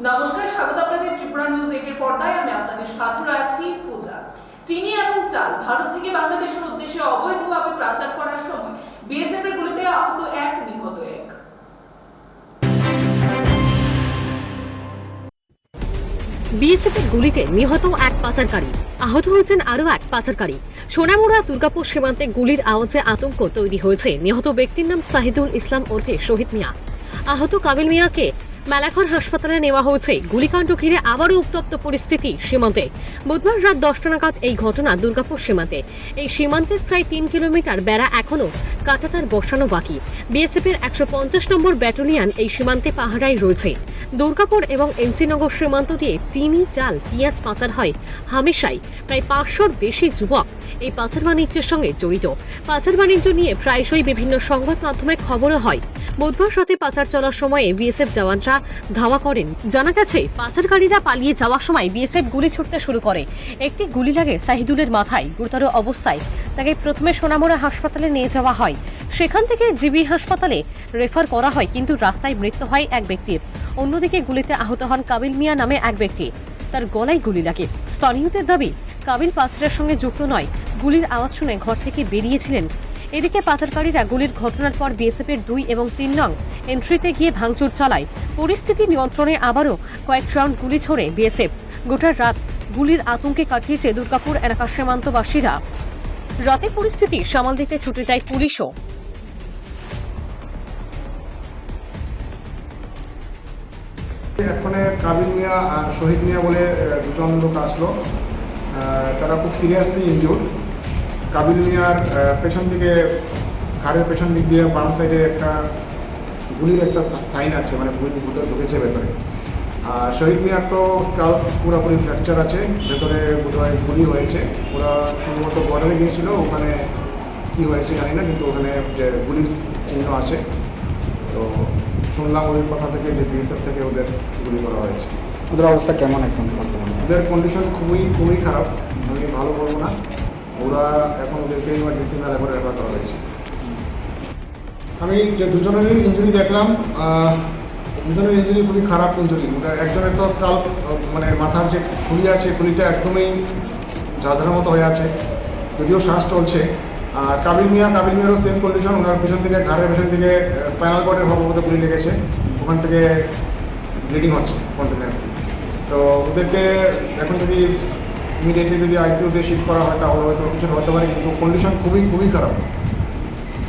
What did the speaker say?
নমস্কার, স্বাগত আপনাদের ত্রিপুরা নিউজ 8 এর পর্দায়। আমি আপনাদের সাথে আছি পূজা। চিনি এবং চাল ভারত থেকে বাংলাদেশের উদ্দেশ্যে অবৈধভাবে পাচার করার সময় বিএসএফ এর গুলিতে আহত এক, নিহত এক। বিএসএফ এর গুলিতে নিহত এক পাচারকারী, আহত হয়েছেন আরও এক পাচারকারী। সোনামুড়া দুর্গাপুর সীমান্তে গুলির আওয়াজে আতঙ্ক তৈরি হয়েছে। নিহত ব্যক্তির নাম শাহিদুল ইসলাম ওরফে শহীদ মিয়া। আহত কাবিল মিয়াকে মেলাঘর হাসপাতালে নেওয়া হয়েছে। গুলিকাণ্ড ঘিরে আবারও উত্তপ্ত পরিস্থিতি সীমান্তে। বুধবার রাত 10টা নাগাদ এই ঘটনা দুর্গাপুর সীমান্তে। এই সীমান্তের প্রায় 3 কিলোমিটার বেড়া এখনও কাঁটাতার বসানো বাকি। বিএসএফ এর 150 নম্বর ব্যাটালিয়ন এই সীমান্তে পাহারায় রয়েছে। দুর্গাপুর এবং এনসিনগর সীমান্ত দিয়ে চিনি, চাল, পেঁয়াজ পাচার হয় হামেশাই। প্রায় 500-র বেশি যুবক এই পাচার বাণিজ্যের সঙ্গে জড়িত। পাচার বাণিজ্য নিয়ে প্রায়শই বিভিন্ন সংবাদ মাধ্যমে খবরও হয়। বুধবার রাতে পাচার চলার সময়ে বিএসএফ জওয়ানরা ধাওয়া করেন। জানা গেছে, পাচারকারীরা পালিয়ে যাওয়ার সময় বিএসএফ গুলি ছুটতে শুরু করে। একটি গুলি লাগে শাহিদুলের মাথায়। গুরুতর অবস্থায় তাকে প্রথমে সোনামুড়া হাসপাতালে নিয়ে যাওয়া হয়। সেখান থেকে জিবি হাসপাতালে রেফার করা হয়, কিন্তু রাস্তায় মৃত্যু হয় এক ব্যক্তির। অন্যদিকে গুলিতে আহত হন কাবিল মিয়া নামে এক ব্যক্তি। তার গলায় গুলি লাগে। স্থানীয়দের দাবি, কাবিল পাচারের সঙ্গে যুক্ত নয়। গুলির আওয়াজ শুনে ঘর থেকে বেরিয়েছিলেন। এদিকে পাচারকারীরা গুলির ঘটনার পর বিএসএফ এর 2 এবং 3 নং এন্ট্রিতে গিয়ে ভাঙচুর চালায়। পরিস্থিতি নিয়ন্ত্রণে আবারও কয়েক রাউন্ড গুলি ছোড়ে বিএসএফ। গোটা রাত গুলির আতঙ্কে কাটিয়েছে দুর্গাপুর এলাকার সীমান্তবাসীরা। রাতে পরিস্থিতি সামাল দিতে ছুটে যায় পুলিশও। এখানে কাবিল মিয়া আর শহীদ মিয়া বলে দুজন লোক আসলো। তারা খুব সিরিয়াসলি ইনজুর্ড। কাবিল মিয়ার পেছন দিকে, ঘাড়ের পেছন দিক দিয়ে বাম সাইডে একটা গুলির একটা সাইন আছে, মানে গুলি ভিতরে ঢুকেছে ভেতরে। আর শহীদ মিয়ার তো স্কাল্প পুরোপুরি ফ্র্যাকচার আছে, ভেতরে বোধহয় গুলি হয়েছে। ওরা সম্ভবত বর্ডারে গিয়েছিল, ওখানে কী হয়েছে জানি না, কিন্তু ওখানে যে গুলির চিহ্ন আছে। তো শুনলাম ওদের কথা থেকে যে বিএসএফ থেকে ওদের গুলি করা হয়েছে। ওদের অবস্থা কেমন এখন বর্তমানে? ওদের কন্ডিশন খুবই খারাপ, আমি ভালো বলবো না। ওরা এখন ওদেরকে এমার্জেন্সি মেলাঘরে রেফার করা হয়েছে। আমি যে দুজনেরই ইঞ্জুরি দেখলাম, দুজনের ইঞ্জুরি খুবই খারাপ ইঞ্জুরি। একজনের তো স্কাল্প, মানে মাথার যে খুলি আছে, খুলিটা একদমই ঝাঁঝরার মতো হয়ে আছে, যদিও শ্বাস চলছে। আর কাবিল মিয়ারও সেম কন্ডিশন। ওনার পিছন থেকে, ঘাড়ের পেছন থেকে স্পাইনাল কর্ডের সম্ভবত গুলি লেগেছে, ওখান থেকে ব্লিডিং হচ্ছে কন্টিনিউয়াসলি। তো ওদেরকে এখন যদি ইমিডিয়েটলি যদি আইসিইউতে শিফট করা হয় তাহলে হয়তো কিছু হতে পারে, কিন্তু কন্ডিশন খুবই খারাপ।